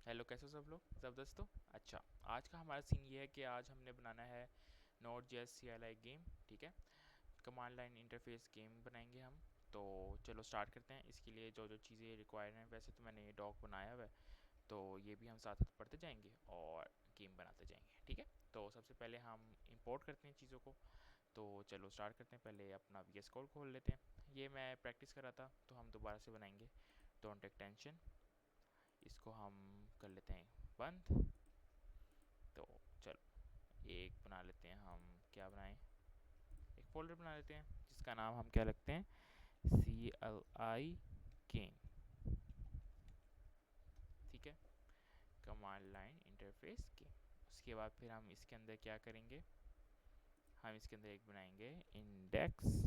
Hello, कैसे हो सब लोग? ज़बरदस्त हो? अच्छा, आज का हमारा सीन ये है कि आज हमने बनाना है नोड जेएस CLI गेम। ठीक है, कमांड लाइन इंटरफेस गेम बनाएंगे हम। तो चलो स्टार्ट करते हैं। इसके लिए जो जो चीज़ें रिक्वायर हैं, वैसे तो मैंने ये डॉक बनाया हुआ है, तो ये भी हम साथ साथ पढ़ते जाएंगे और गेम बनाते जाएंगे। ठीक है, तो सबसे पहले हम इंपोर्ट करते हैं चीज़ों को। तो चलो स्टार्ट करते हैं। पहले अपना VS कोड खोल लेते हैं। ये मैं प्रैक्टिस कर रहा था, तो हम दोबारा से बनाएंगे। Don't take tension. इसको हम कर लेते हैं बंद। तो चलो एक बना लेते हैं हम। क्या बनाएं? एक फोल्डर बना लेते हैं जिसका नाम हम क्या रखते हैं, CLI गेम। ठीक है, कमांड लाइन इंटरफेस गेम। उसके बाद फिर हम इसके अंदर क्या करेंगे, हम इसके अंदर एक बनाएंगे इंडेक्स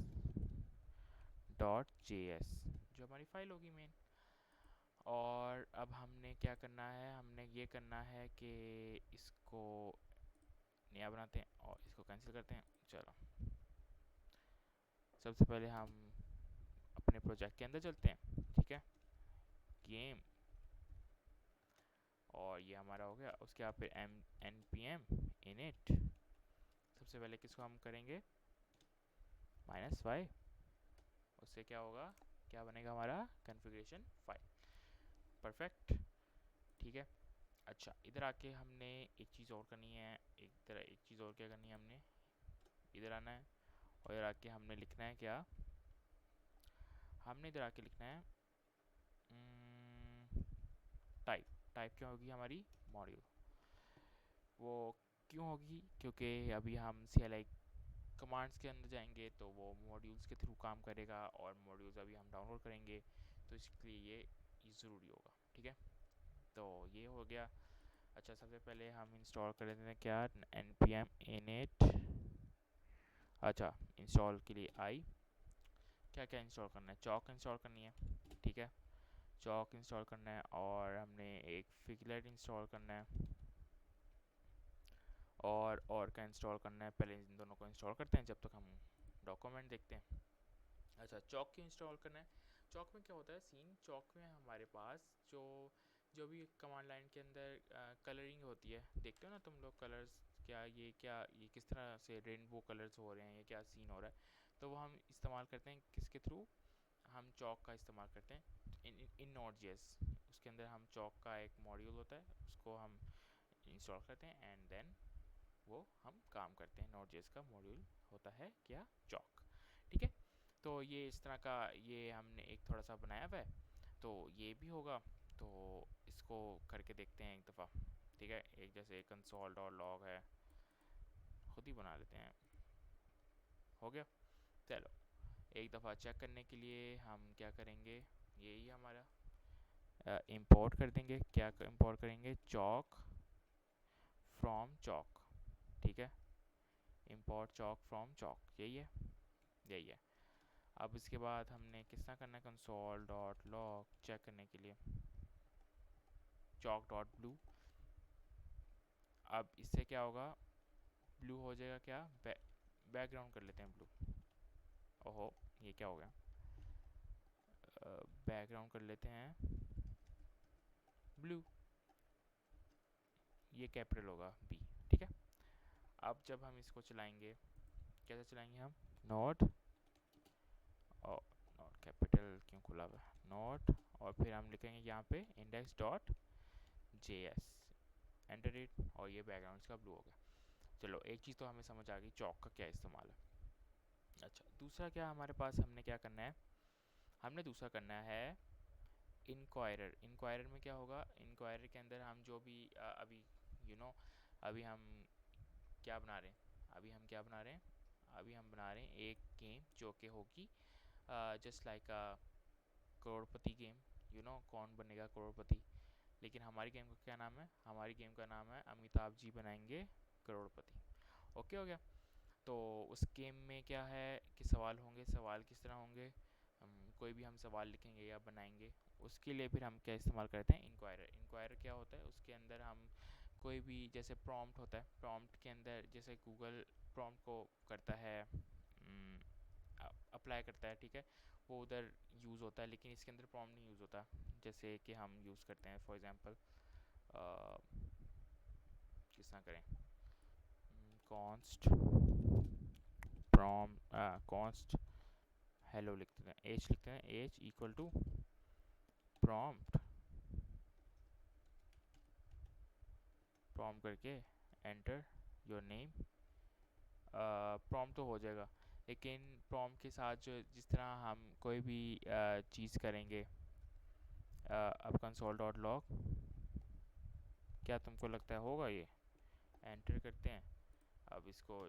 डॉट जेएस, जो हमारी फाइल होगी मेन। और अब हमने क्या करना है, हमने ये करना है कि इसको नया बनाते हैं और इसको कैंसिल करते हैं। चलो सबसे पहले हम अपने प्रोजेक्ट के अंदर चलते हैं। ठीक है, गेम, और ये हमारा हो गया। उसके बाद फिर npm init। सबसे पहले किसको हम करेंगे, -y। उससे क्या होगा, क्या बनेगा हमारा कॉन्फ़िगरेशन फाइल। परफेक्ट। ठीक है, अच्छा इधर आके हमने एक चीज़ और करनी है। एक चीज़ और क्या करनी है, हमने इधर आना है और इधर आके हमने लिखना है क्या, हमने इधर आके लिखना है टाइप। टाइप क्या होगी हमारी, मॉड्यूल। वो क्यों होगी, क्योंकि अभी हम CLI कमांड्स के अंदर जाएंगे तो वो मॉड्यूल्स के थ्रू काम करेगा, और मॉड्यूल्स अभी हम डाउनलोड करेंगे, तो इसके लिए ये ज़रूरी होगा। ठीक है, तो ये हो गया। अच्छा सबसे पहले हम इंस्टॉल कर लेते हैं क्या, npm init। अच्छा, इंस्टॉल के लिए आई क्या क्या इंस्टॉल करना है, चौक इंस्टॉल करनी है। ठीक है, चौक इंस्टॉल करना है, और हमने एक फिगलेट इंस्टॉल करना है, और का इंस्टॉल करना है। पहले इन दोनों को इंस्टॉल करते हैं जब तक हम डॉक्यूमेंट देखते हैं। अच्छा, चौक क्यों इंस्टॉल करना है, चौक में क्या होता है सीन, चौक में हमारे पास जो जो भी कमांड लाइन के अंदर कलरिंग होती है, देखते हो ना तुम लोग कलर्स, क्या ये किस तरह से रेनबो कलर्स हो रहे हैं, ये क्या सीन हो रहा है, तो वो हम इस्तेमाल करते हैं किसके थ्रू, हम चौक का इस्तेमाल करते हैं इन नोड जेएस। उसके अंदर हम चौक का एक मॉड्यूल होता है, उसको हम इंस्टॉल करते हैं, एंड देन वो हम काम करते हैं। नोड जेएस का मॉड्यूल होता है क्या, चौक। ठीक है, तो ये इस तरह का ये हमने एक थोड़ा सा बनाया हुआ है, तो ये भी होगा। तो इसको करके देखते हैं एक दफ़ा। ठीक है, एक जैसे कंसोल डॉट लॉग है, खुद ही बना लेते हैं। हो गया, चलो एक दफ़ा चेक करने के लिए हम क्या करेंगे, यही हमारा इंपोर्ट कर देंगे। क्या इंपोर्ट करेंगे, चौक फ्रॉम चौक। ठीक है, इंपोर्ट चौक फ्रॉम चौक, यही है, यही है। अब इसके बाद हमने किस तरह करना है, कंसोल डॉट लॉग चेक करने के लिए चौक डॉट ब्लू। अब इससे क्या होगा, ब्लू हो जाएगा क्या, बैकग्राउंड कर लेते हैं ब्लू। ओहो, ये क्या हो गया, बैकग्राउंड कर लेते हैं ब्लू, ये कैपिटल होगा बी। ठीक है, अब जब हम इसको चलाएंगे, कैसे चलाएंगे हम, नोट, और नोट कैपिटल क्यों खुला हुआ है, नोट, और फिर हम लिखेंगे यहाँ पे index dot JS, enter it, और ये बैकग्राउंड का ब्लू हो गया। चलो एक चीज़ तो हमें समझ आ गई, चौक का क्या इस्तेमाल है। अच्छा दूसरा क्या हमारे पास, हमने क्या करना है, हमने दूसरा करना है इंक्वायरर। इंक्वायरर में क्या होगा, इंक्वायरर के अंदर हम जो भी अभी यू नो अभी हम क्या बना रहे हैं, अभी हम क्या बना रहे हैं, अभी हम बना रहे हैं एक गेम जो कि होगी जस्ट लाइक अ करोड़पति गेम। कौन बनेगा करोड़पति, लेकिन हमारी गेम का क्या नाम है, हमारी गेम का नाम है अमिताभ जी बनाएंगे करोड़पति। ओके हो गया। तो उस गेम में क्या है कि सवाल होंगे, सवाल किस तरह होंगे, हम कोई भी हम सवाल लिखेंगे या बनाएंगे, उसके लिए फिर हम क्या इस्तेमाल करते हैं, इंक्वायरर। इंक्वायरर क्या होता है, उसके अंदर हम कोई भी जैसे प्रॉम्प्ट होता है, प्रॉम्प्ट के अंदर जैसे गूगल प्रॉम्प्ट को करता है, अप्लाई करता है। ठीक है, वो उधर यूज़ होता है, लेकिन इसके अंदर प्रॉम्प्ट नहीं यूज़ होता, जैसे कि हम यूज़ करते हैं फॉर एग्जांपल किस तरह करें, कॉन्स्ट प्रॉम कॉन्स्ट हेलो लिखते हैं, एच लिखते हैं, H equal to prompt, prompt करके एंटर योर नेम। प्रॉम्प्ट तो हो जाएगा, लेकिन प्रॉम्प्ट के साथ जो जिस तरह हम कोई भी चीज़ करेंगे, अब कंसोल डॉट लॉग, क्या तुमको लगता है होगा ये? एंटर करते हैं, अब इसको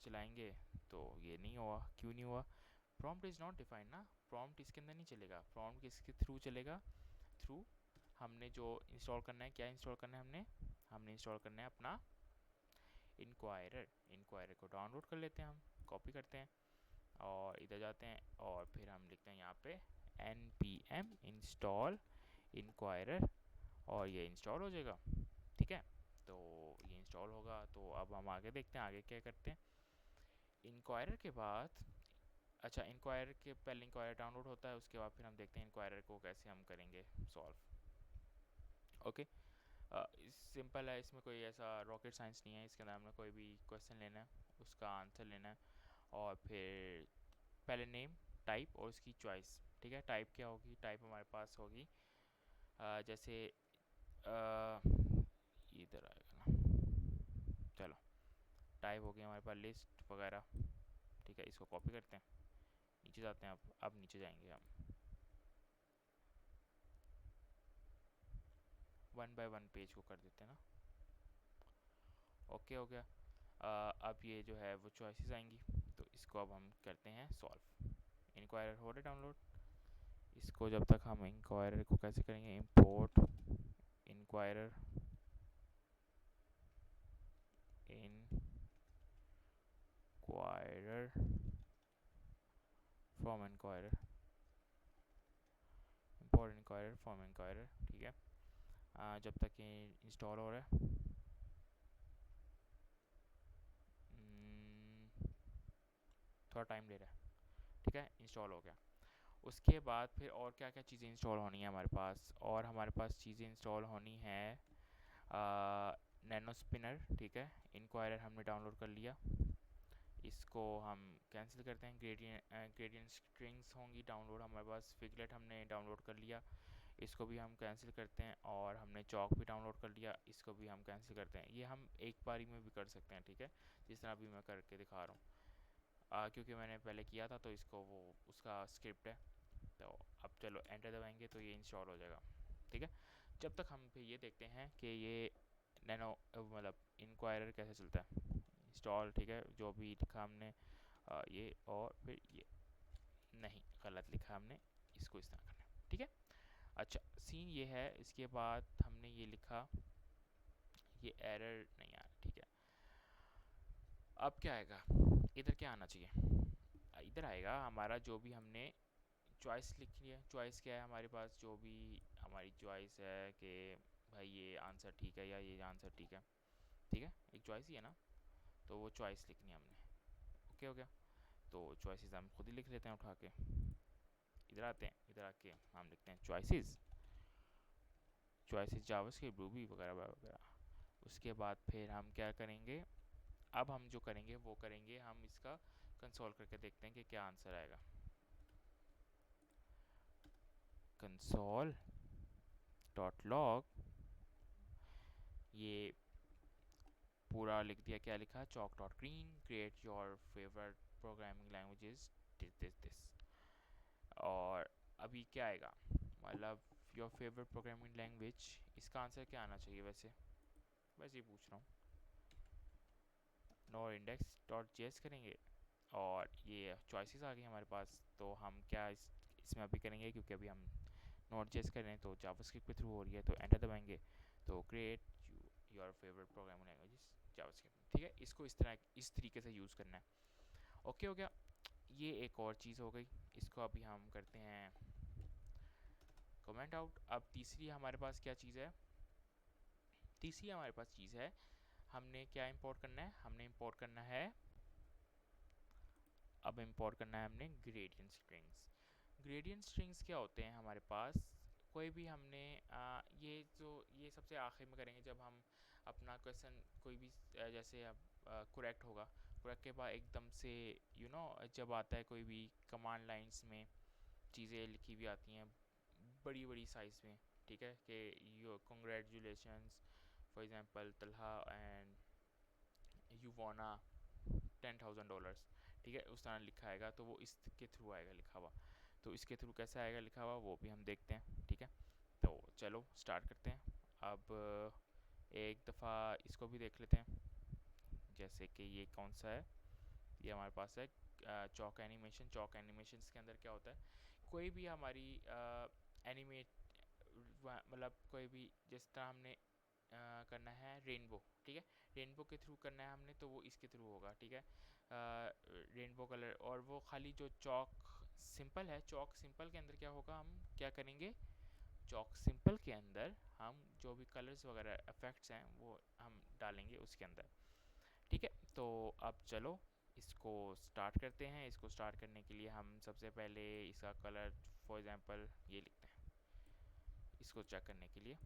चलाएंगे तो ये नहीं हुआ, क्यों नहीं हुआ? प्रॉम्प्ट इज़ नॉट डिफाइंड ना, प्रॉम्प्ट इसके अंदर नहीं चलेगा। प्रॉम्प्ट किसके थ्रू चलेगा? थ्रू हमने जो इंस्टॉल करना है, क्या इंस्टॉल करना है हमने इंस्टॉल करना है अपना इंक्वायरर। इंक्वायरर को डाउनलोड कर लेते हैं, हम कॉपी करते हैं और इधर जाते हैं और फिर हम लिखते हैं यहाँ पे npm install इंक्वायरर और ये इंस्टॉल हो जाएगा। ठीक है, तो ये इंस्टॉल होगा। तो अब हम आगे देखते हैं आगे क्या करते हैं। इंक्वायरर के बाद, अच्छा इंक्वायरर के पहले इंक्वायरर डाउनलोड होता है, उसके बाद फिर हम देखते हैं इंक्वायरर को कैसे हम करेंगे सॉल्व। ओके, सिंपल है, इसमें कोई ऐसा रॉकेट साइंस नहीं है। इसके अंदर हमने कोई भी क्वेश्चन लेना है, उसका आंसर लेना है और फिर पहले नेम, टाइप और उसकी चॉइस। ठीक है, टाइप क्या होगी? टाइप हमारे पास होगी जैसे इधर आएगा ना, चलो टाइप हो गया हमारे पास लिस्ट वगैरह। ठीक है, इसको कॉपी करते हैं, नीचे जाते हैं। अब नीचे जाएंगे हम, वन बाय वन पेज को कर देते हैं ना। ओके हो गया। अब ये जो है वो चॉइसेस आएंगी, तो इसको अब हम करते हैं सॉल्व। इंक्वायरर हो रहा है डाउनलोड, इसको जब तक हम इंक्वायरर को कैसे करेंगे, import inquirer inquirer from inquirer, import inquirer from inquirer. ठीक है, जब तक ये इंस्टॉल हो रहा है, थोड़ा टाइम ले रहा है। ठीक है, इंस्टॉल हो गया। उसके बाद फिर और क्या क्या चीज़ें इंस्टॉल होनी है हमारे पास, और हमारे पास चीज़ें इंस्टॉल होनी है नैनो स्पिनर। ठीक है, इंक्वायरर हमने डाउनलोड कर लिया, इसको हम कैंसिल करते हैं। ग्रेडियंट स्ट्रिंग्स होंगी डाउनलोड हमारे पास, फिगलेट हमने डाउनलोड कर लिया, इसको भी हम कैंसिल करते हैं। और हमने चॉक भी डाउनलोड कर लिया, इसको भी हम कैंसिल करते हैं। ये हम एक बारी में भी कर सकते हैं। ठीक है, जिस तरह अभी मैं करके दिखा रहा हूँ, क्योंकि मैंने पहले किया था तो इसको वो उसका स्क्रिप्ट है। तो अब चलो एंटर दबाएंगे तो ये इंस्टॉल हो जाएगा। ठीक है, जब तक हम फिर ये देखते हैं कि ये नैनो मतलब इंक्वायरर कैसे चलता है इंस्टॉल। ठीक है, जो भी लिखा हमने ये और फिर ये नहीं, गलत लिखा हमने, इसको इस तरह करना है। ठीक है, अच्छा सीन ये है। इसके बाद हमने ये लिखा, ये एरर नहीं आ रहा। ठीक है, अब क्या आएगा, इधर क्या आना चाहिए? इधर आएगा हमारा जो भी हमने चॉइस लिखी है। चॉइस क्या है हमारे पास? जो भी हमारी चॉइस है कि भाई ये आंसर ठीक है या ये आंसर ठीक है। ठीक है, एक चॉइस ही है ना, तो वो चॉइस लिखनी है हमने। ओके हो गया, तो चॉइसेस हम खुद ही लिख लेते हैं उठा के। इधर आते हैं, इधर आके हम लिखते हैं चॉइसेस, चॉइसेस जावास्क्रिप्ट रूबी वगैरह वगैरह। उसके बाद फिर हम क्या करेंगे, अब हम जो करेंगे वो करेंगे, हम इसका कंसोल करके देखते हैं कि क्या आंसर आएगा। कंसोल डॉट लॉग, ये पूरा लिख दिया। क्या लिखा? Chalk dot green create your favourite programming languages this this this. और अभी क्या आएगा, मतलब योर फेवरेट प्रोग्रामिंग लैंग्वेज, इसका आंसर क्या आना चाहिए? वैसे वैसे ही पूछ रहा हूँ। नो इंडेक्स डॉट जेएस करेंगे और ये चॉइसेस आ गई हमारे पास। तो हम क्या इसमें अभी करेंगे, क्योंकि अभी हम नोट जेएस कर रहे हैं तो जावास्क्रिप्ट के थ्रू हो रही है, तो एंटर दबाएंगे तो create your favourite programming languages JavaScript. ठीक है, इसको इस तरीके से यूज़ करना है। ओके हो गया, ये एक और चीज़ हो गई। इसको अभी हम करते हैं कमेंट आउट। अब तीसरी हमारे पास क्या चीज़ है? तीसरी हमारे पास चीज़ है, हमने क्या इंपोर्ट करना है? हमने इंपोर्ट करना है, अब इंपोर्ट करना है हमने ग्रेडियंट स्ट्रिंग्स। ग्रेडियंट स्ट्रिंग्स क्या होते हैं हमारे पास? कोई भी हमने ये सबसे आखिर में करेंगे जब हम अपना क्वेश्चन कोई भी जैसे अब करेक्ट होगा, करेक्ट के बाद एकदम से जब आता है कोई भी कमांड लाइंस में चीज़ें लिखी हुई आती हैं बड़ी बड़ी साइज़ में, ठीक है, कि you congratulations for example Talha and you wanna $10,000, ठीक है, उस तरह लिखा आएगा तो वो इसके थ्रू आएगा लिखा हुआ। तो इसके थ्रू कैसे आएगा लिखा हुआ वो भी हम देखते हैं, ठीक है। तो चलो स्टार्ट करते हैं। अब एक दफ़ा इसको भी देख लेते हैं, जैसे कि ये कौन सा है, ये हमारे पास है चॉक एनिमेशन। चॉक एनिमेशन के अंदर क्या होता है, कोई भी हमारी एनिमेट मतलब कोई भी जिस तरह हमने करना है रेनबो, ठीक है, रेनबो के थ्रू करना है हमने तो वो इसके थ्रू होगा, ठीक है, रेनबो कलर। और वो खाली जो चॉक सिंपल है, चॉक सिंपल के अंदर क्या होगा, हम क्या करेंगे, चॉक सिंपल के अंदर हम जो भी कलर्स वगैरह इफेक्ट्स हैं वो हम डालेंगे उसके अंदर, ठीक है। तो अब चलो इसको स्टार्ट करते हैं। इसको स्टार्ट करने के लिए हम सबसे पहले इसका कलर फॉर एग्जांपल ये लिखते हैं, इसको चेक करने के लिए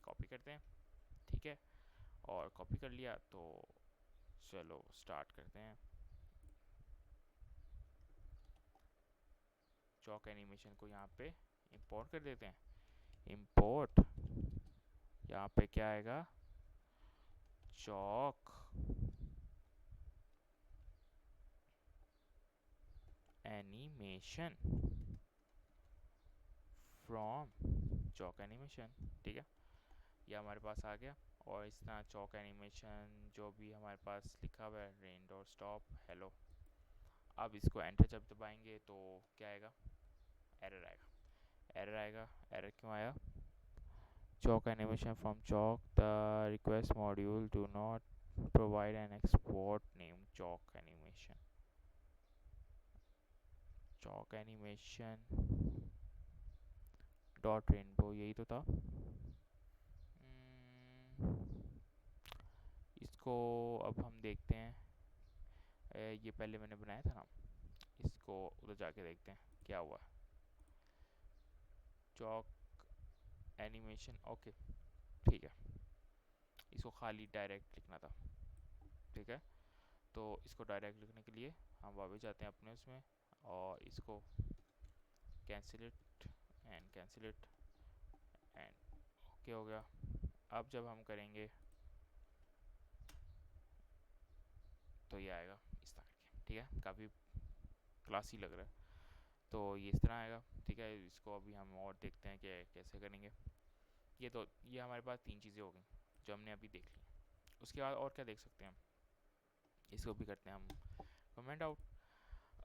कॉपी करते हैं, ठीक है, और कॉपी कर लिया। तो चलो स्टार्ट करते हैं। चॉक एनिमेशन को यहाँ पे इंपोर्ट कर देते हैं। इंपोर्ट, यहाँ पे क्या आएगा, chalk animation from chalk animation, ठीक है, ये हमारे पास आ गया। और इस तरह चॉक एनिमेशन जो भी हमारे पास लिखा हुआ है रेन डॉट स्टॉप हेलो। अब इसको एंटर जब दबाएंगे तो क्या आएगा, एरर आएगा, एरर आएगा। एरर क्यों आया, chalk animation from chalk, the request module do not provide an export name chalk animation, chalk animation dot rainbow, यही तो था। इसको अब हम देखते हैं, ये पहले मैंने बनाया था ना, इसको उधर जाके देखते हैं क्या हुआ। चॉक एनिमेशन, ओके, ठीक है, इसको खाली डायरेक्ट लिखना था, ठीक है। तो इसको डायरेक्ट लिखने के लिए हम वापस जाते हैं अपने उसमें और इसको cancel it and cancel it and okay हो गया। अब जब हम करेंगे तो ये आएगा इस तरह करके, ठीक है, काफ़ी क्लासी लग रहा है। तो ये इस तरह आएगा, ठीक है। इसको अभी हम और देखते हैं कि कैसे करेंगे। ये हमारे पास तीन चीज़ें हो गई जो हमने अभी देख ली। उसके बाद और क्या देख सकते हैं हम, इसको भी करते हैं हम कमेंट आउट।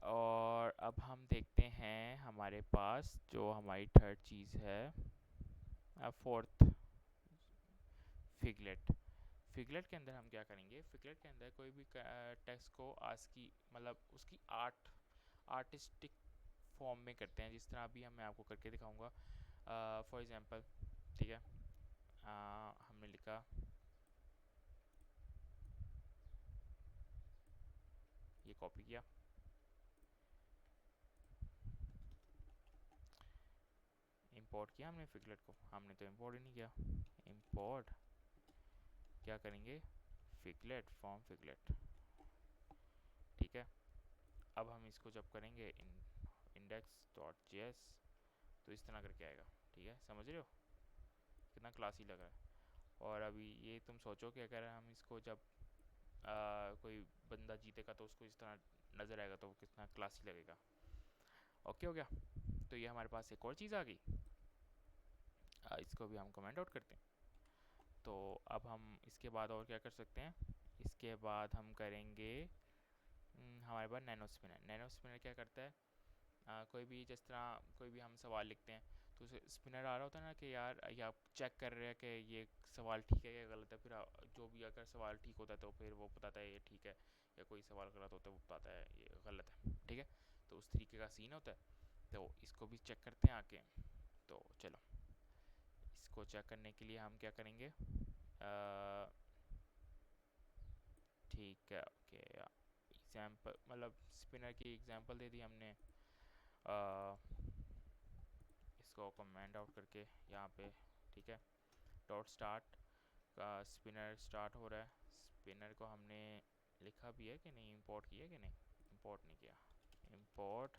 और अब हम देखते हैं हमारे पास जो हमारी थर्ड चीज़ है, फोर्थ, फिगलेट। फिगलेट के अंदर हम क्या करेंगे, फिगलेट के अंदर कोई भी टेक्स्ट को आस्की मतलब उसकी आर्टिस्टिक फॉर्म में करते हैं, जिस तरह अभी मैं आपको करके दिखाऊंगा। फॉर एग्जांपल, ठीक है, हमने लिखा, ये कॉपी किया, इंपोर्ट किया हमने फिगलेट को, हमने तो इंपोर्ट ही नहीं किया। इंपोर्ट क्या करेंगे, फिगलेट फ्रॉम फिगलेट, ठीक है। अब हम इसको जब करेंगे इंडेक्स डॉट जेएस तो इस तरह करके आएगा, ठीक है, समझ रहे हो कितना क्लासी लग रहा है। और अभी ये तुम सोचो कि अगर हम इसको जब कोई बंदा जीतेगा तो उसको इस तरह नज़र आएगा तो वो कितना क्लासी लगेगा। ओके हो गया। तो ये हमारे पास एक और चीज़ आ गई, इसको भी हम कमेंट आउट करते हैं। तो अब हम इसके बाद और क्या कर सकते हैं, इसके बाद हम करेंगे हमारे पास नैनो स्पिनर। नैनो स्पिनर क्या करता है, कोई भी जिस तरह कोई भी हम सवाल लिखते हैं तो उसे स्पिनर आ रहा होता है ना कि यार ये आप चेक कर रहे हैं कि ये सवाल ठीक है या गलत है, फिर जो भी अगर सवाल ठीक होता है तो फिर वो बताता है ये ठीक है, या कोई सवाल गलत होता है वो बताता है ये गलत है, ठीक है। तो उस तरीके का सीन होता है। तो इसको भी चेक करते हैं आके। तो चलो इसको चेक करने के लिए हम क्या करेंगे, ठीक है, ओके, एग्जाम्पल मतलब स्पिनर की एग्जाम्पल दे दी हमने। इसको कमेंट आउट करके यहाँ पे, ठीक है। डॉट स्टार्ट का स्पिनर स्टार्ट हो रहा है। स्पिनर को हमने लिखा भी है कि नहीं, इंपोर्ट किया कि नहीं? इंपोर्ट नहीं किया। इंपोर्ट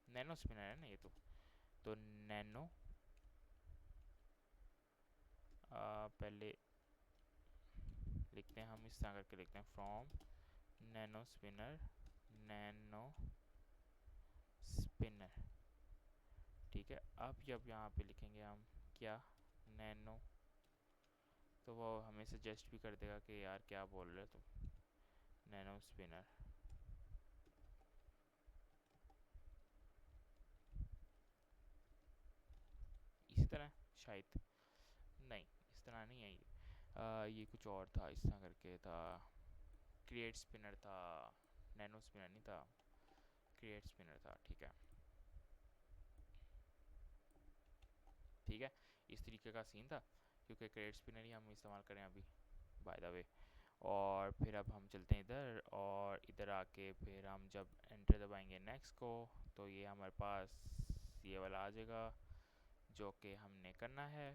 नैनो स्पिनर है ना ये तो नैनो पहले लिखते हैं हम, इस तरह करके लिखते हैं from nano spinner, nano spinner, ठीक है। अब जब यहाँ पे लिखेंगे हम क्या, नैनो, तो वो हमें सजेस्ट भी कर देगा कि यार क्या बोल रहे हो तुम, नैनो स्पिनर। इसी तरह शायद, नहीं इस तरह नहीं है ये कुछ और था, इस तरह करके था, क्रिएट स्पिनर था, नैनो स्पिनर नहीं था, क्रिएट स्पिनर था, ठीक है। ठीक है, इस तरीके का सीन था, क्योंकि क्रिएट स्पिनर ही हम इस्तेमाल करें अभी, बाय द वे। और फिर अब हम चलते हैं इधर, और इधर आके फिर हम जब एंटर दबाएंगे नेक्स्ट को, तो ये हमारे पास ये वाला आ जाएगा जो कि हमने करना है,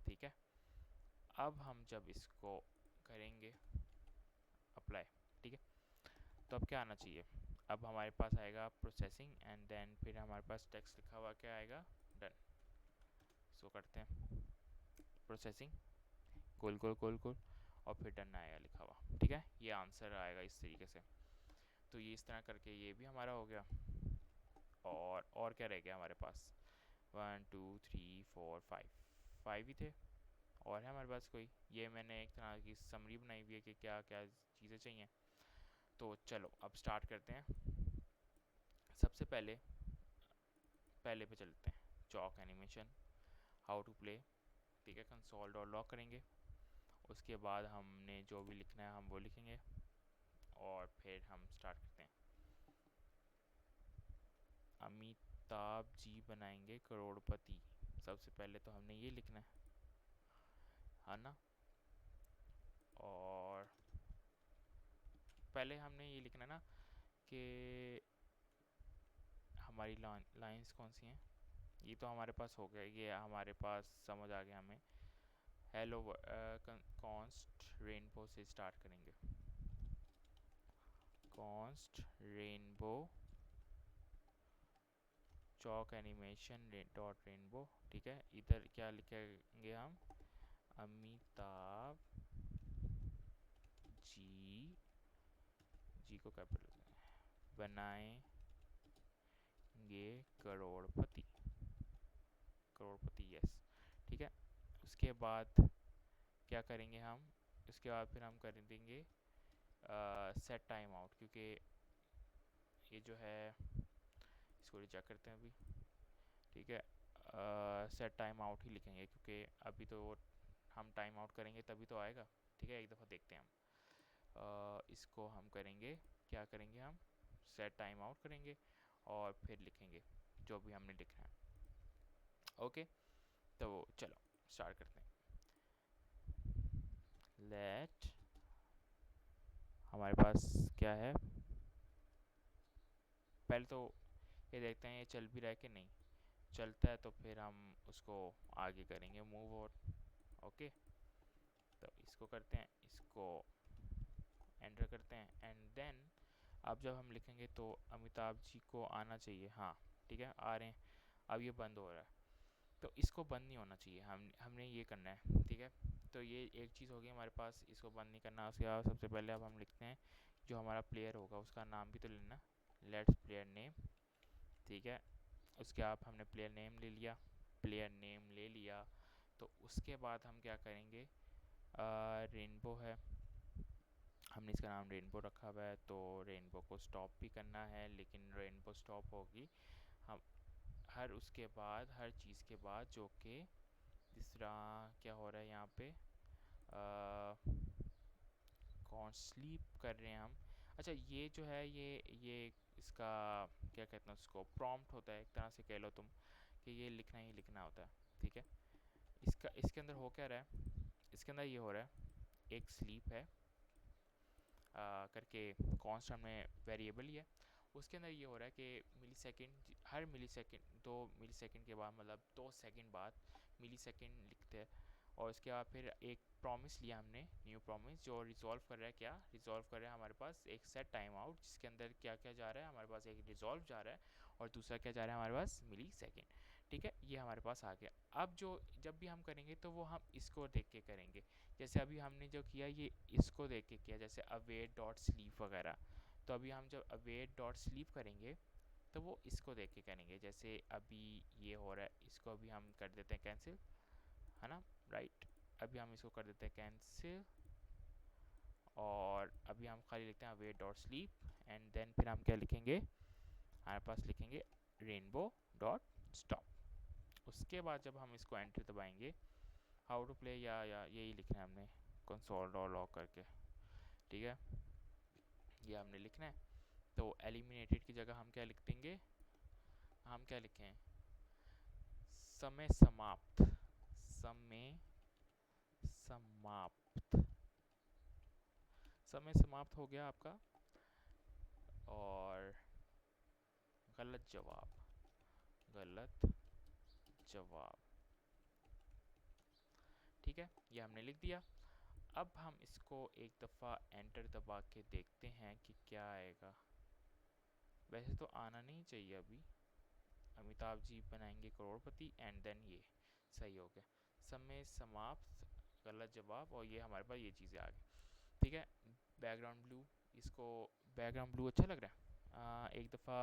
ठीक है। अब हम जब इसको करेंगे अप्लाई, ठीक है, तो अब क्या आना चाहिए, अब हमारे पास आएगा प्रोसेसिंग, एंड देन फिर हमारे पास टेक्स्ट लिखा हुआ क्या आएगा, डन। इसको करते हैं प्रोसेसिंग, गोल गोल गोल गोल, और फिर डन आएगा लिखा हुआ, ठीक है। ये आंसर आएगा इस तरीके से। तो ये इस तरह करके ये भी हमारा हो गया। और क्या रह गया हमारे पास, 1 2 3 4 5, 5 ही थे। और है हमारे पास कोई, ये मैंने एक तरह की समरी बनाई हुई है कि क्या क्या चीज़ें चाहिए। तो चलो अब स्टार्ट करते हैं। सबसे पहले पहले पे चलते हैं, chalk animation, how to play, ठीक है। कंसोल डॉट लॉग करेंगे, उसके बाद हमने जो भी लिखना है हम वो लिखेंगे, और फिर हम स्टार्ट करते हैं। अमिताभ जी बनाएंगे करोड़पति, सबसे पहले तो हमने ये लिखना है ना। और पहले हमने ये लिखना है ना कि हमारी लाइंस कौन सी हैं, ये तो हमारे पास हो गया, ये हमारे पास समझ आ गया हमें। हेलो कॉन्स्ट रेनबो से स्टार्ट करेंगे, const rainbow chalk animation dot rainbow, ठीक है। इधर क्या लिखेंगे हम, अमिताभ जी, जी को कैपिटल बनाएंगे करोड़पति, करोड़पति, यस, ठीक है। उसके बाद क्या करेंगे हम, उसके बाद फिर हम कर देंगे सेट टाइम आउट, क्योंकि ये जो है इसको रिजेक्ट करते हैं अभी, ठीक है। सेट टाइम आउट ही लिखेंगे, क्योंकि अभी तो हम टाइम आउट करेंगे तभी तो आएगा, ठीक है। एक दफ़ा देखते हैं हम, इसको हम करेंगे, क्या करेंगे हम, सेट टाइम आउट करेंगे, और फिर लिखेंगे जो भी हमने लिखना है, ओके। तो चलो स्टार्ट करते हैं। लेट, हमारे पास क्या है, पहले तो ये देखते हैं ये चल भी रहा है कि नहीं। चलता है तो फिर हम उसको आगे करेंगे मूव, और ओके। तो इसको करते हैं, इसको एंटर करते हैं, एंड देन अब जब हम लिखेंगे तो अमिताभ जी को आना चाहिए, हाँ ठीक है, आ रहे हैं। अब ये बंद हो रहा है, तो इसको बंद नहीं होना चाहिए, हमने ये करना है, ठीक है। तो ये एक चीज़ होगी हमारे पास, इसको बंद नहीं करना। उसके बाद सबसे पहले अब हम लिखते हैं जो हमारा प्लेयर होगा उसका नाम भी तो लेना, लेट्स प्लेयर नेम, ठीक है। उसके बाद हमने प्लेयर नेम ले लिया, प्लेयर नेम ले लिया, तो उसके बाद हम क्या करेंगे, रेनबो है, हमने इसका नाम रेनबो रखा हुआ है, तो रेनबो को स्टॉप भी करना है, लेकिन रेनबो स्टॉप होगी हम हर उसके बाद, हर चीज़ के बाद, जो कि तीसरा क्या हो रहा है यहाँ पे, कौन स्लीप कर रहे हैं हम। अच्छा ये जो है ये इसका क्या कहते हैं उसको, प्रॉम्प्ट होता है एक तरह से कह लो तुम, कि ये लिखना ही लिखना होता है, ठीक है। इसका इसके अंदर हो क्या रहा है, इसके अंदर ये हो रहा है एक स्लीप है करके कॉन्स्ट में वेरिएबल ही है, उसके अंदर ये हो रहा है कि मिली सेकेंड, हर मिली सेकेंड 2 मिली सेकेंड के बाद, मतलब 2 सेकेंड बाद मिली सेकेंड लिखते हैं। और उसके बाद फिर एक प्रॉमिस लिया हमने, न्यू प्रॉमिस, जो रिजॉल्व कर रहा है, क्या रिजॉल्व कर रहा है हमारे पास एक सेट टाइम आउट, जिसके अंदर क्या क्या जा रहा है हमारे पास, एक रिजॉल्व जा रहा है और दूसरा क्या जा रहा है हमारे पास, मिली सेकेंड। ठीक है, ये हमारे पास आ गया। अब जो जब भी हम करेंगे तो वो हम इसको देख के करेंगे। जैसे अभी हमने जो किया ये इसको देख के किया, जैसे अवेट डॉट स्लीप वगैरह। तो अभी हम जब अवेट डॉट स्लीप करेंगे तो वो इसको देख के करेंगे। जैसे अभी ये हो रहा है, इसको अभी हम कर देते हैं कैंसिल, है ना, राइट। अभी हम इसको कर देते हैं कैंसिल, और अभी हम खाली लिखते हैं await dot sleep, and then फिर हम क्या लिखेंगे, हमारे पास लिखेंगे रेनबो डॉट स्टॉप। उसके बाद जब हम इसको एंटर दबाएंगे, हाउ टू प्ले, या यही लिखना है हमने, कंसोल डॉट लॉग करके। ठीक है, ये हमने लिखना है। तो एलिमिनेटेड की जगह हम क्या लिख देंगे, हम क्या लिखें, समय समाप्त, समय समाप्त, समय समाप्त हो गया आपका। और गलत जवाब, गलत जवाब। ठीक है, ये हमने लिख दिया। अब हम इसको एक दफ़ा एंटर दबा के देखते हैं कि क्या आएगा। वैसे तो आना नहीं चाहिए अभी, अमिताभ जी बनाएंगे करोड़पति, एंड देन ये सही हो गया, समय समाप्त, गलत जवाब, और ये हमारे पास ये चीज़ें आ गई। ठीक है, बैकग्राउंड ब्लू, इसको बैकग्राउंड ब्लू अच्छा लग रहा है, एक दफ़ा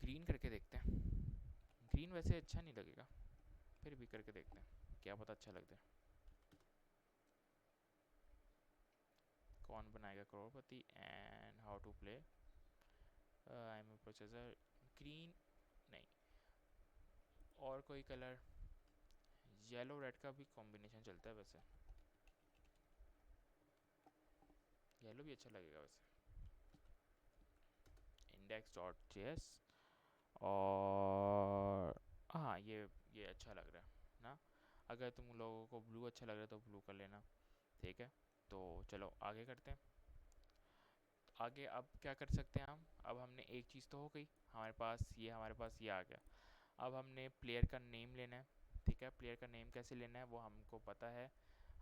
ग्रीन करके देखते हैं। ग्रीन वैसे अच्छा नहीं लगेगा, फिर भी करके देखते हैं, क्या पता अच्छा लगता है। कौन बनाएगा करोड़पति, and how to play, I am a processor, green नहीं, और कोई कलर, येलो रेड का भी कॉम्बिनेशन चलता है वैसे, येलो भी अच्छा लगेगा वैसे। इंडेक्स डॉट जेएस, और हाँ ये अच्छा लग रहा है ना। अगर तुम लोगों को ब्लू अच्छा लग रहा है तो ब्लू कर लेना। ठीक है, तो चलो आगे करते हैं। आगे अब क्या कर सकते हैं हम, अब हमने एक चीज़ तो हो गई हमारे पास, ये हमारे पास ये आ गया। अब हमने प्लेयर का नेम लेना है। ठीक है, प्लेयर का नेम कैसे लेना है वो हमको पता है।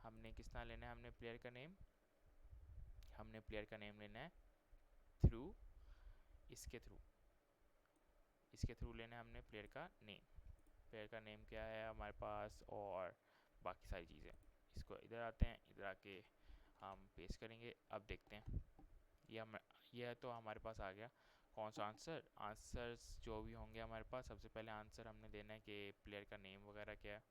हमने किस तरह लेना है, हमने प्लेयर का नेम, हमने प्लेयर का नेम लेना है थ्रू, इसके थ्रू, इसके थ्रू लेना है हमने प्लेयर का नेम। प्लेयर का नेम क्या है हमारे पास, और बाकी सारी चीज़ें। इसको इधर आते हैं, इधर आके हम पेस्ट करेंगे। अब देखते हैं, ये हम, यह तो हमारे पास आ गया। कौन सा आंसर, आंसर्स जो भी होंगे हमारे पास, सबसे पहले आंसर हमने देना है कि प्लेयर का नेम वगैरह क्या है,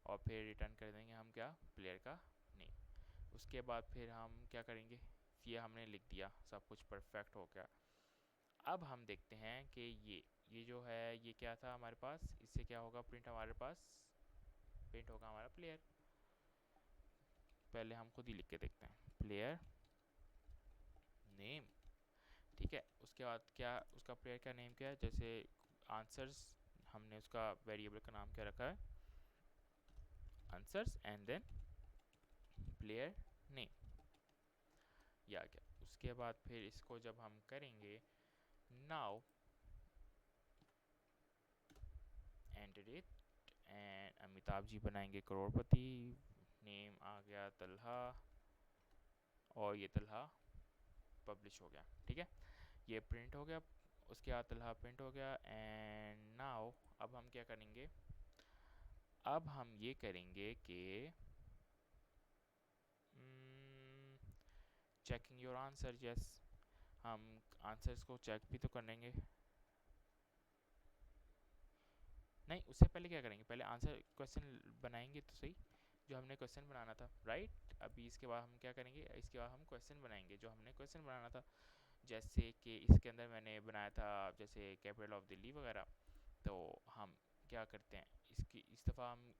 और फिर रिटर्न कर देंगे हम क्या, प्लेयर का नेम। उसके बाद फिर हम क्या करेंगे, ये हमने लिख दिया, सब कुछ परफेक्ट हो गया। अब हम देखते हैं कि ये जो है ये क्या था हमारे पास, इससे क्या होगा प्रिंट, हमारे पास प्रिंट होगा हमारा प्लेयर। पहले हम खुद ही लिख के देखते हैं, प्लेयर नेम। ठीक है, उसके बाद क्या, उसका प्लेयर का नेम क्या है, जैसे आंसर्स, हमने उसका वेरिएबल का नाम क्या रखा है, answers, and then player name, ये आ गया। उसके बाद फिर इसको जब हम करेंगे, now enter it, and Amitabh ji बनाएंगे करोड़पति, नेम आ गया तलहा, और ये तलहा पब्लिश हो गया। ठीक है, ये प्रिंट हो गया। उसके बाद तलहा प्रिंट हो गया, एंड नाउ अब हम क्या करेंगे, अब हम ये करेंगे कि चेकिंग योर आंसर, यस, हम आंसर्स को चेक भी तो करेंगे। नहीं, उससे पहले क्या करेंगे, पहले आंसर क्वेश्चन बनाएंगे तो सही, जो हमने क्वेश्चन बनाना था, राइट। अभी इसके बाद हम क्या करेंगे, इसके बाद हम क्वेश्चन बनाएंगे जो हमने क्वेश्चन बनाना था। जैसे कि इसके अंदर मैंने बनाया था जैसे कैपिटल ऑफ दिल्ली वगैरह। तो हम क्या करते हैं, इसकी इस दफ़ा हम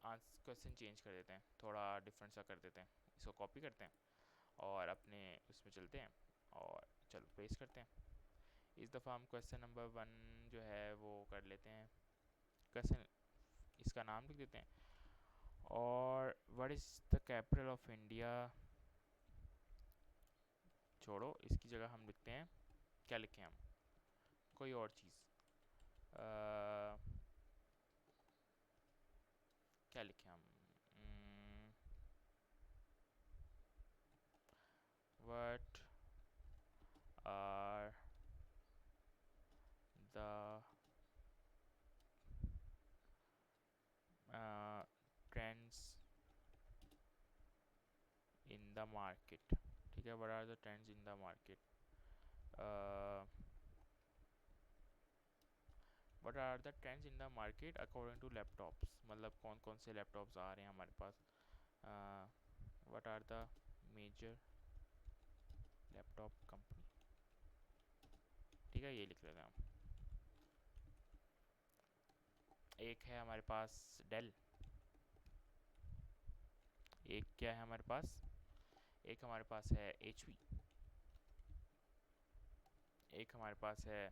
क्वेश्चन चेंज कर देते हैं, थोड़ा डिफरेंट सा कर देते हैं। इसको कॉपी करते हैं और अपने उसमें चलते हैं, और चलो पेस्ट करते हैं। इस दफ़ा हम क्वेश्चन नंबर 1 जो है वो कर लेते हैं। क्वेश्चन, इसका नाम लिख देते हैं, और what is the capital of India, छोड़ो, इसकी जगह हम लिखते हैं क्या लिखें हम, कोई और चीज़, क्या लिखें हम, what are the trends in the market, ठीक है, what are the trends in the market, what are the trends in the market according to laptops, मतलब कौन कौन से लैपटॉप्स आ रहे हैं हमारे पास, what are the major laptop company, ठीक है, ये लिख लेते हैं हम। एक है हमारे पास डेल, एक क्या है हमारे पास, एक हमारे पास है HP, एक हमारे पास है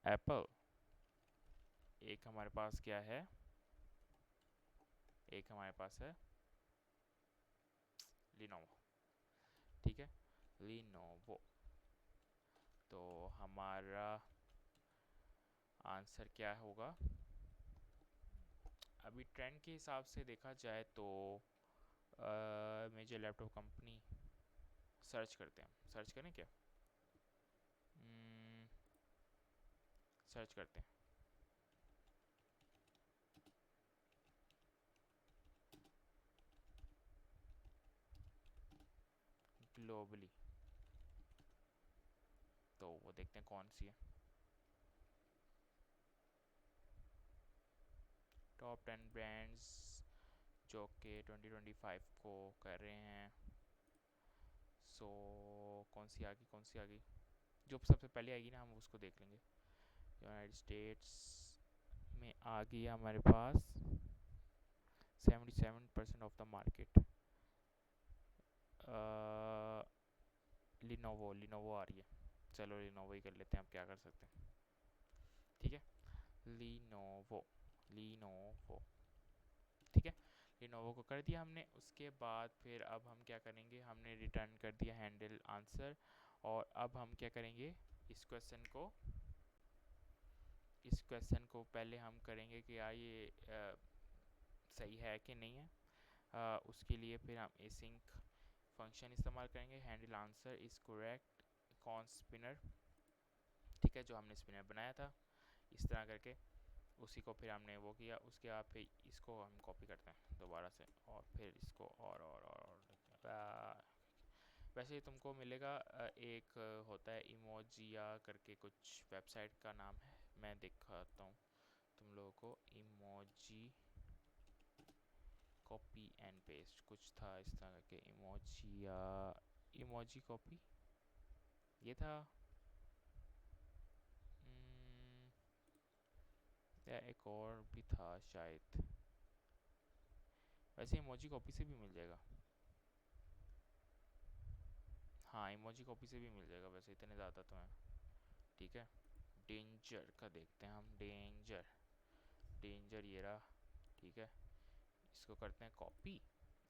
एप्पल, एक हमारे पास क्या है, एक हमारे पास है लिनोवो, ठीक है, लिनोवो। तो हमारा आंसर क्या होगा, अभी ट्रेंड के हिसाब से देखा जाए तो मेजर लैपटॉप कंपनी सर्च करते हैं, सर्च करें क्या, सर्च करते हैं ग्लोबली, तो वो देखते हैं कौन सी है टॉप 10 ब्रांड्स जो कि 2025 को कर रहे हैं। सो कौन सी आ गई, कौन सी आ गई, जो सबसे पहले आएगी ना हम उसको देख लेंगे। यूनाइटेड स्टेट्स में आ गई हमारे पास 77% of the market, Lenovo, Lenovo आ रही है, चलो लिनोवो ही कर लेते हैं, आप क्या कर सकते हैं, ठीक है, लिनोवो, लिनोवो, ठीक है, लिनोवो को कर दिया हमने। उसके बाद फिर अब हम क्या करेंगे, हमने रिटर्न कर दिया हैंडल आंसर, और अब हम क्या करेंगे, इस क्वेश्चन को, इस क्वेश्चन को पहले हम करेंगे कि यार ये सही है कि नहीं है, उसके लिए फिर हम एसिंक फंक्शन इस्तेमाल करेंगे, handle answer is correct con spinner, ठीक है, जो हमने स्पिनर बनाया था इस तरह करके, उसी को फिर हमने वो किया। उसके बाद फिर इसको हम कॉपी करते हैं दोबारा से, और फिर इसको और वैसे ही तुमको मिलेगा, एक होता है इमोजिया करके, कुछ वेबसाइट का नाम है, मैं दिखाता हूँ तुम लोगों को, इमोजी कॉपी एंड पेस्ट कुछ था इस तरह के, इमोजिया, इमोजी कॉपी ये था, या एक और भी था शायद, वैसे इमोजी कॉपी से भी मिल जाएगा, हाँ इमोजी कॉपी से भी मिल जाएगा, वैसे इतने ज़्यादा तो हैं, ठीक है। डेंजर का देखते हैं हम, डेंजर, डेंजर ये रहा, ठीक है, इसको करते हैं कॉपी,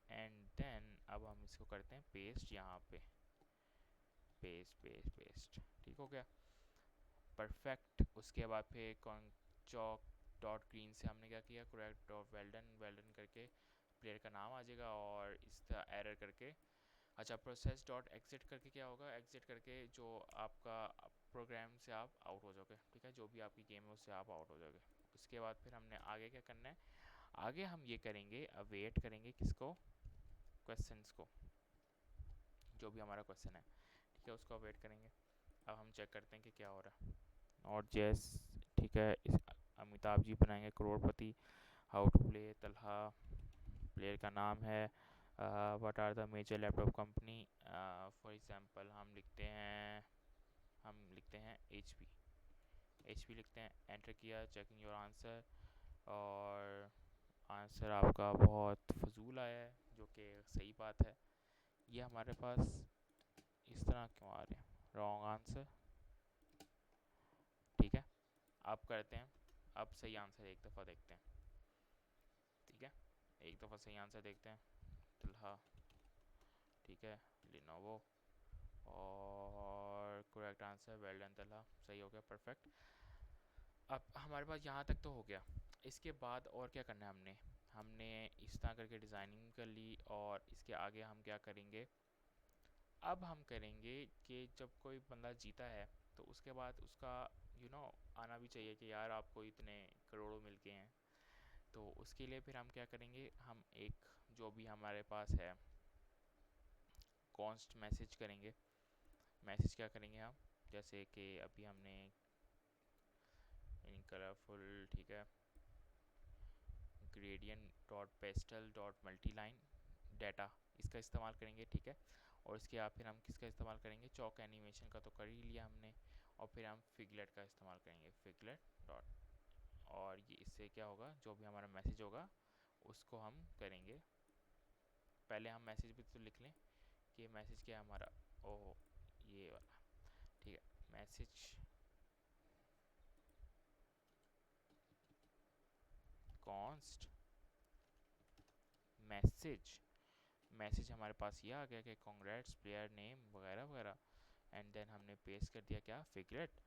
एंड देन अब हम इसको करते हैं पेस्ट यहाँ पे, पेस्ट पेस्ट पेस्ट, ठीक हो गया, परफेक्ट। उसके बाद फिर कौन, चौक डॉट ग्रीन से हमने क्या किया, करेक्ट डॉट वेल्डन, वेल्डन करके प्लेयर का नाम आ जाएगा, और इस तरह एरर करके, अच्छा प्रोसेस डॉट एग्जिट करके क्या होगा, एग्जिट करके जो आपका प्रोग्राम से आप आउट हो जाओगे, ठीक है, जो भी आपकी गेम है उससे आप आउट हो जाओगे। उसके बाद फिर हमने आगे क्या करना है, आगे हम ये करेंगे, वेट करेंगे किसको, क्वेश्चंस को, जो भी हमारा क्वेश्चन है, ठीक है, उसको वेट करेंगे। अब हम चेक करते हैं कि क्या हो रहा है, और जैस, ठीक है, इस अमिताभ जी बनाएंगे करोड़पति, how to play Talha, player का नाम है, what are the major laptop company, for example हम लिखते हैं HP, HP लिखते हैं, एंटर किया, चेकिंग योर आंसर, और आंसर आपका बहुत फजूल आया है, जो कि सही बात है, ये हमारे पास इस तरह क्यों आ रहे हैं रॉन्ग आंसर, ठीक है। अब करते हैं, अब सही आंसर एक दफ़ा देखते हैं, ठीक है, एक दफ़ा सही आंसर देखते हैं, तलहा, ठीक है, लिनोवो, और correct answer, well done Talha, सही हो गया, परफेक्ट। अब हमारे पास यहाँ तक तो हो गया। इसके बाद और क्या करना है हमने, हमने इस तरह करके डिज़ाइनिंग कर ली, और इसके आगे हम क्या करेंगे, अब हम करेंगे कि जब कोई बंदा जीता है तो उसके बाद उसका आना भी चाहिए कि यार आपको इतने करोड़ों मिल गए हैं। तो उसके लिए फिर हम क्या करेंगे, हम एक जो भी हमारे पास है कॉन्स्ट मैसेज करेंगे। मैसेज क्या करेंगे हम, जैसे कि अभी हमने इन कलरफुल, ठीक है, gradient dot pastel dot multiline data, इसका इस्तेमाल करेंगे, ठीक है। और इसके बाद फिर हम किसका इस्तेमाल करेंगे, चौक एनिमेशन का तो कर ही लिया हमने। और फिर हम फिगलेट का इस्तेमाल करेंगे, फिगलेट डॉट, और ये इससे क्या होगा, जो भी हमारा मैसेज होगा उसको हम करेंगे। पहले हम मैसेज भी तो लिख लें कि मैसेज क्या है हमारा, ओह ये वाला, ठीक है, मैसेज कॉन्स्ट मैसेज। मैसेज हमारे पास ये आ गया कि कॉन्ग्रेट्स प्लेयर नेम वगैरह वगैरह, एंड देन हमने पेस्ट कर दिया क्या, फिगलेट।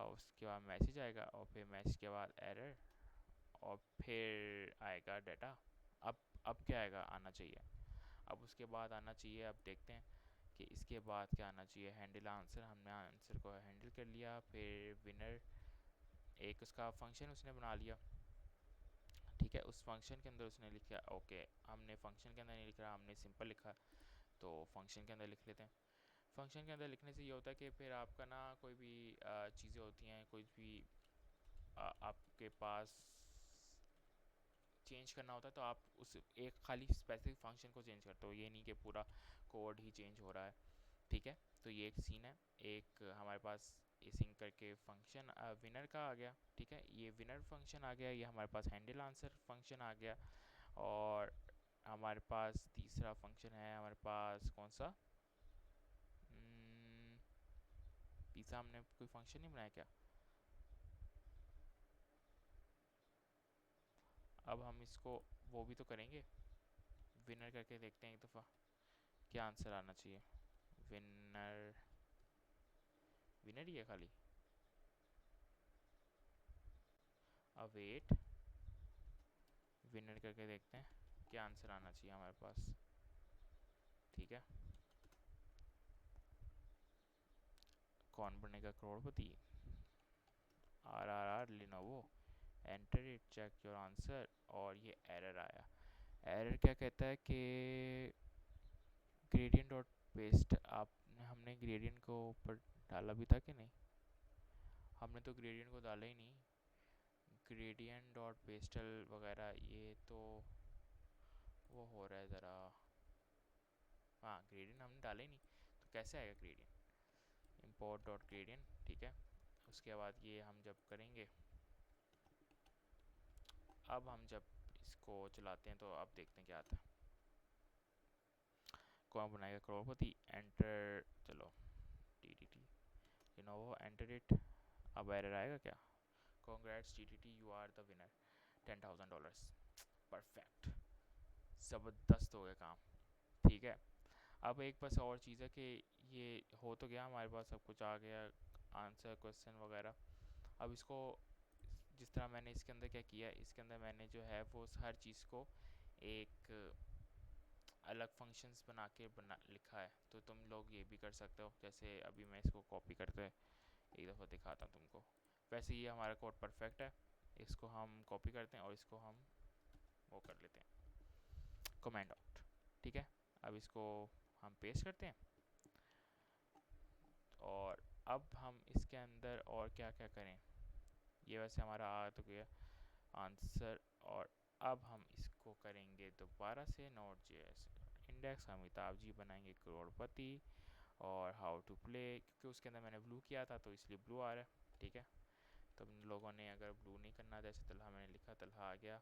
उसके बाद मैसेज आएगा, और फिर मैसेज के बाद एरर, और फिर आएगा डाटा। अब क्या आएगा, आना चाहिए, अब उसके बाद आना चाहिए, अब देखते हैं कि इसके बाद क्या आना चाहिए, हैंडल आंसर, हमने आंसर को हैंडल कर लिया। फिर विनर, एक उसका फंक्शन उसने बना लिया, ठीक है, उस फंक्शन के अंदर उसने लिखा, ओके, हमने फंक्शन के अंदर नहीं लिख रहा, हमने सिंपल लिखा, तो फंक्शन के अंदर लिख लेते हैं। फंक्शन के अंदर लिखने से ये होता है कि फिर आपका ना कोई भी चीज़ें होती हैं, कोई भी आपके पास चेंज करना होता है, तो आप उस एक खाली स्पेसिफिक फंक्शन को चेंज करते हो, ये नहीं कि पूरा कोड ही चेंज हो रहा है, ठीक है। तो ये एक सीन है, एक हमारे पास इसिंग करके फंक्शन विनर का आ गया, ठीक है, ये विनर फंक्शन आ गया, ये हमारे पास हैंडल आंसर फंक्शन आ गया। और हमारे पास तीसरा फंक्शन है हमारे पास कौन सा, पिज़्ज़ा, हमने कोई फंक्शन नहीं बनाया क्या, अब हम इसको वो भी तो करेंगे, विनर करके देखते हैं एक दफ़ा क्या आंसर आना चाहिए। विनर, विनर ही है खाली, अवेट, विनर करके देखते हैं क्या आंसर आना चाहिए हमारे पास, ठीक है। Kaun Banega Crorepati, RRR Lenovo, enter it, check your answer, और ये एरर आया। एरर क्या कहता है कि ग्रेडियंट डॉट पेस्ट, आप हमने ग्रेडियंट को ऊपर डाला भी था कि नहीं, हमने तो ग्रेडियंट को डाला ही नहीं, ग्रेडियंट डॉट पेस्टल वगैरह ये तो वो हो रहा है ज़रा, हाँ ग्रेडियंट हमने डाला ही नहीं, तो कैसे आएगा ग्रेडियंट, इम्पोर्ट डॉट ग्रेडियंट, ठीक है। उसके बाद ये हम जब करेंगे, अब हम जब इसको चलाते हैं तो अब देखते हैं क्या आता है, कौन बनाएगा करोड़पति, एंटर, चलो T T T Lenovo, enter it, अब एरर आएगा क्या, congrats T you are the winner, $10,000, perfect, ज़बरदस्त हो गया काम, ठीक है। अब एक बस और चीज़ है कि ये हो तो गया, हमारे पास सब कुछ आ गया, आंसर क्वेश्चन वगैरह। अब इसको जिस तरह मैंने इसके अंदर क्या किया, इसके अंदर मैंने जो है वो हर चीज़ को एक अलग फंक्शंस बना के बना लिखा है, तो तुम लोग ये भी कर सकते हो। जैसे अभी मैं इसको कॉपी करते एक दफ़ा दिखाता हूँ तुमको। वैसे ये हमारा कोड परफेक्ट है, इसको हम कॉपी करते हैं और इसको हम वो कर लेते हैं, कमेंट आउट, ठीक है। अब इसको हम पेस्ट करते हैं, और अब हम इसके अंदर और क्या क्या करें, ये वैसे हमारा आ तो गया आंसर, और अब हम इसको करेंगे दोबारा से note JS index, Amitabh ji बनाएंगे करोड़पति, और हाउ टू प्ले, क्योंकि उसके अंदर मैंने ब्लू किया था तो इसलिए ब्लू आ रहा है, ठीक है। तो इन लोगों ने अगर ब्लू नहीं करना, जैसे तलहा मैंने लिखा, तलहा आ गया,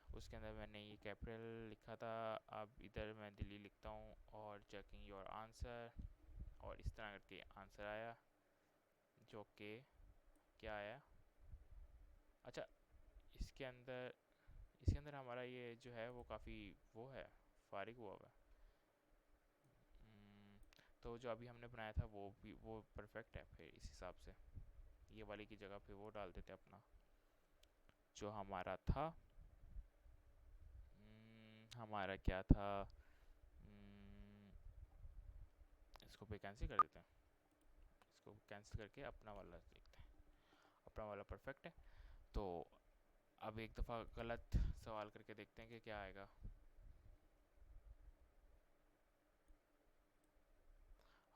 उसके अंदर मैंने ये कैपिटल लिखा था, अब इधर मैं दिल्ली लिखता हूँ, और चेकिंग योर आंसर, और इस तरह करके आंसर आया, जो कि क्या आया, अच्छा, इसके अंदर इसके अंदर हमारा ये जो है वो काफ़ी वो है, फारिग हुआ हुआ है, तो जो अभी हमने बनाया था वो परफेक्ट है। फिर इस हिसाब से ये वाली की जगह पे वो डाल देते अपना जो हमारा था। हमारा क्या था? इसको पे कैंसिल कर देते हैं। इसको कैंसिल करके अपना वाला देखते हैं। अपना वाला परफेक्ट है। तो अब एक दफ़ा गलत सवाल करके देखते हैं कि क्या आएगा।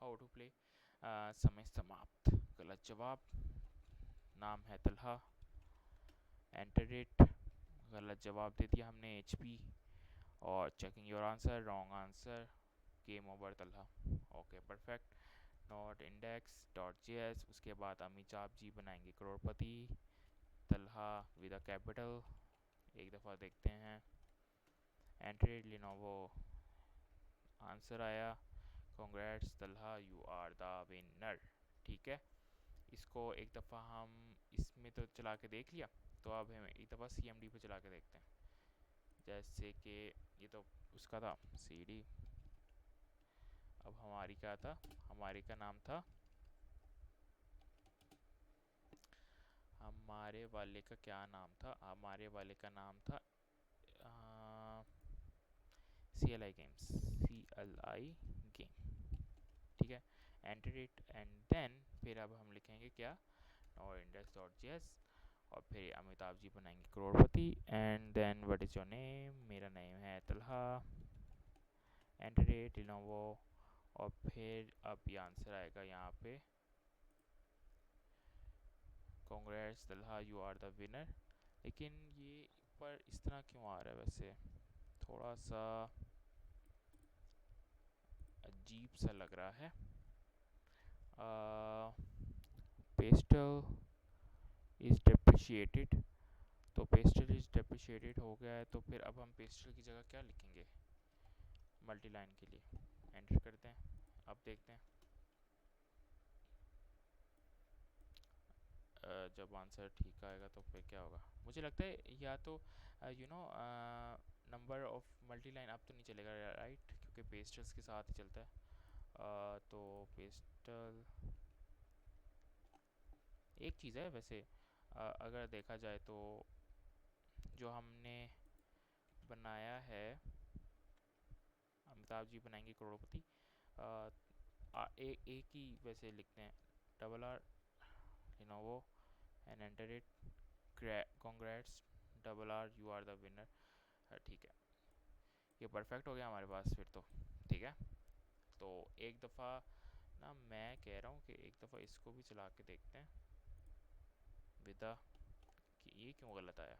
How to play. समय समाप्त। गलत जवाब। नाम है तलहा। Enter it. गलत जवाब दे दिया हमने HP। और checking your answer, wrong answer. Game over Talha. Okay perfect. Node index dot JS। उसके बाद अमिताभ जी बनाएंगे करोड़पति। Talha with a capital. एक दफ़ा देखते हैं। Entry Lenovo. आंसर आया। Congrats Talha, you are the winner. ठीक है। इसको एक दफ़ा हम इसमें तो चला के देख लिया। तो अब हम एक दफ़ा CMD पे चला के देखते हैं। जैसे कि ये तो उसका था CD। अब हमारी क्या था? हमारी का नाम था, हमारे वाले का क्या नाम था? हमारे वाले का नाम था CLI गेम्स। CLI game. ठीक है। एंटर इट एंड देन फिर अब हम लिखेंगे क्या? और इंडेक्स डॉट JS। और फिर अमिताभ जी बनाएंगे करोड़पति। And then what is your name? मेरा नेम है तलहा। Enter it Lenovo. और फिर अब ये आंसर आएगा यहाँ पे। Congrats Talha, you are the winner. लेकिन ये पर इस तरह क्यों आ रहा है वैसे? थोड़ा सा अजीब सा लग रहा है। Pastel is depreciated. तो पेस्टल इज़ डेप्रिशिएटेड हो गया है। तो फिर अब हम पेस्टल की जगह क्या लिखेंगे मल्टी लाइन के लिए? एंटर करते हैं। अब देखते हैं जब आंसर ठीक आएगा तो फिर क्या होगा। मुझे लगता है या तो नंबर ऑफ मल्टी लाइन अब तो नहीं चलेगा राइट, क्योंकि पेस्टल्स के साथ ही चलता है। तो पेस्टल एक चीज़ है वैसे। अगर देखा जाए तो जो हमने बनाया है, अमिताभ जी बनाएंगे करोड़पति। एक ही वैसे लिखते हैं। RR Lenovo and enter it. Congrats RR, you are the winner. ठीक है। ये परफेक्ट हो गया हमारे पास फिर तो। ठीक है। तो एक दफ़ा ना मैं कह रहा हूँ कि एक दफ़ा इसको भी चला के देखते हैं विदा कि ये क्यों गलत आया।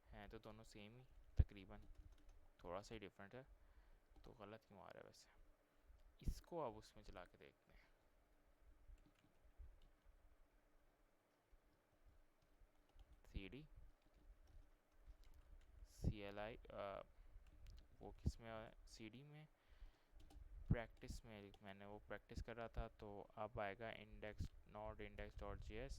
हैं तो दोनों सेम ही तकरीबन, थोड़ा सा ही डिफरेंट है। तो गलत क्यों आ रहा है वैसे? इसको अब उसमें चला के देखते हैं। CD CLI वो किस में है? CD में प्रैक्टिस में मैंने वो प्रैक्टिस कर रहा था। तो अब आएगा index not index dot JS।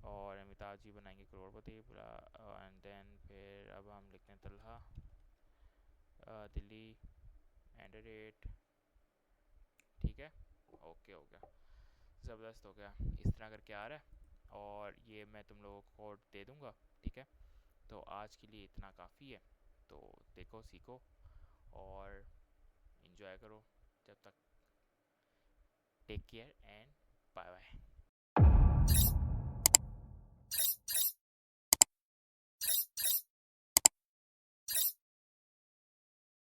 और अमिताभ जी बनाएंगे करोड़पति। एंड देन फिर अब हम लिखते हैं तलहा दिल्ली। Enter it. ठीक है। ओके हो गया। ज़बरदस्त हो गया। इस तरह करके आ रहा है और ये मैं तुम लोगों को कोड दे दूँगा। ठीक है। तो आज के लिए इतना काफ़ी है। तो देखो सीखो और इन्जॉय करो। जब तक take care and bye bye.